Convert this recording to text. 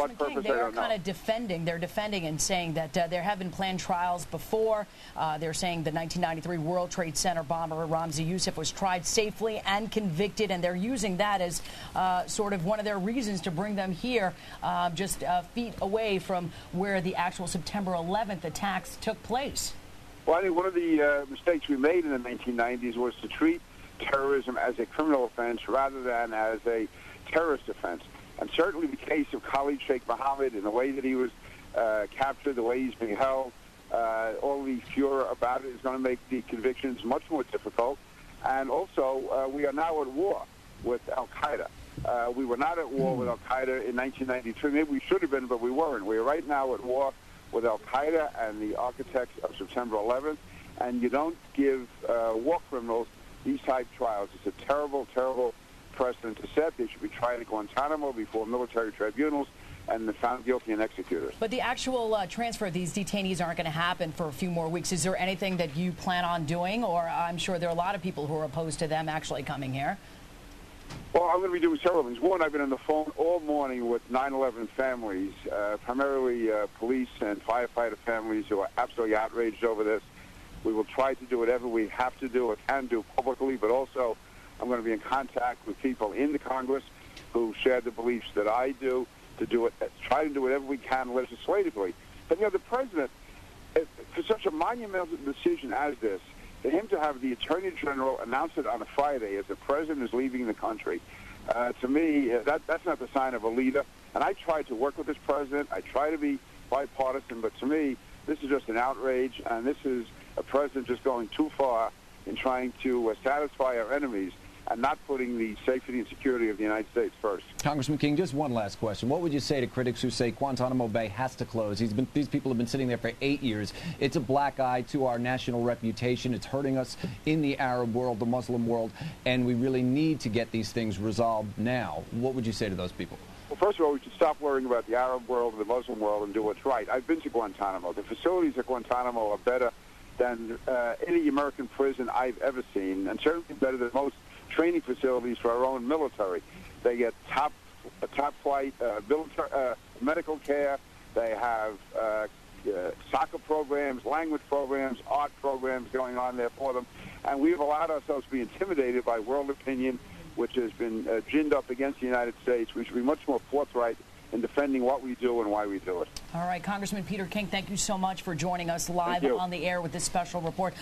what purpose, they are kind of defending. They're defending and saying that there have been planned trials before. They're saying the 1993 World Trade Center bomber Ramzi Youssef was tried safely and convicted, and they're using that as sort of one of their reasons to bring them here, just feet away from where the actual September 11th attacks took place. Well, I think one of the mistakes we made in the 1990s was to treat terrorism as a criminal offense rather than as a terrorist offense. And certainly the case of Khalid Sheikh Mohammed and the way that he was captured, the way he's being held, all the furor about it is going to make the convictions much more difficult. And also, we are now at war with al-Qaeda. We were not at war with al-Qaeda in 1993. Maybe we should have been, but we weren't. We are right now at war with al-Qaeda and the architects of September 11th. And you don't give war criminals these type trials. It's a terrible, terrible precedent to set. They should be tried at Guantanamo before military tribunals and found guilty and executed. But the actual transfer of these detainees aren't going to happen for a few more weeks. Is there anything that you plan on doing? Or I'm sure there are a lot of people who are opposed to them actually coming here. Well, I'm going to be doing several things. One, I've been on the phone all morning with 9/11 families, primarily police and firefighter families who are absolutely outraged over this. We will try to do whatever we have to do or can do publicly, but also I'm going to be in contact with people in the Congress who share the beliefs that I do, to do it, try to do whatever we can legislatively. But, you know, the president, for such a monumental decision as this, for him to have the Attorney General announce it on a Friday as the president is leaving the country, to me, that's not the sign of a leader. And I try to work with this president. I try to be bipartisan, but to me, this is just an outrage, and this is a president just going too far in trying to satisfy our enemies and not putting the safety and security of the United States first. Congressman King, just one last question. What would you say to critics who say Guantanamo Bay has to close? These people have been sitting there for 8 years. It's a black eye to our national reputation. It's hurting us in the Arab world, the Muslim world, and we really need to get these things resolved now. What would you say to those people? Well, first of all, we should stop worrying about the Arab world and the Muslim world and do what's right. I've been to Guantanamo. The facilities at Guantanamo are better than any American prison I've ever seen, and certainly better than most training facilities for our own military. They get top flight medical care. They have soccer programs, language programs, art programs going on there for them. And we've allowed ourselves to be intimidated by world opinion, which has been ginned up against the United States. We should be much more forthright in defending what we do and why we do it. All right, Congressman Peter King, thank you so much for joining us live on the air with this special report.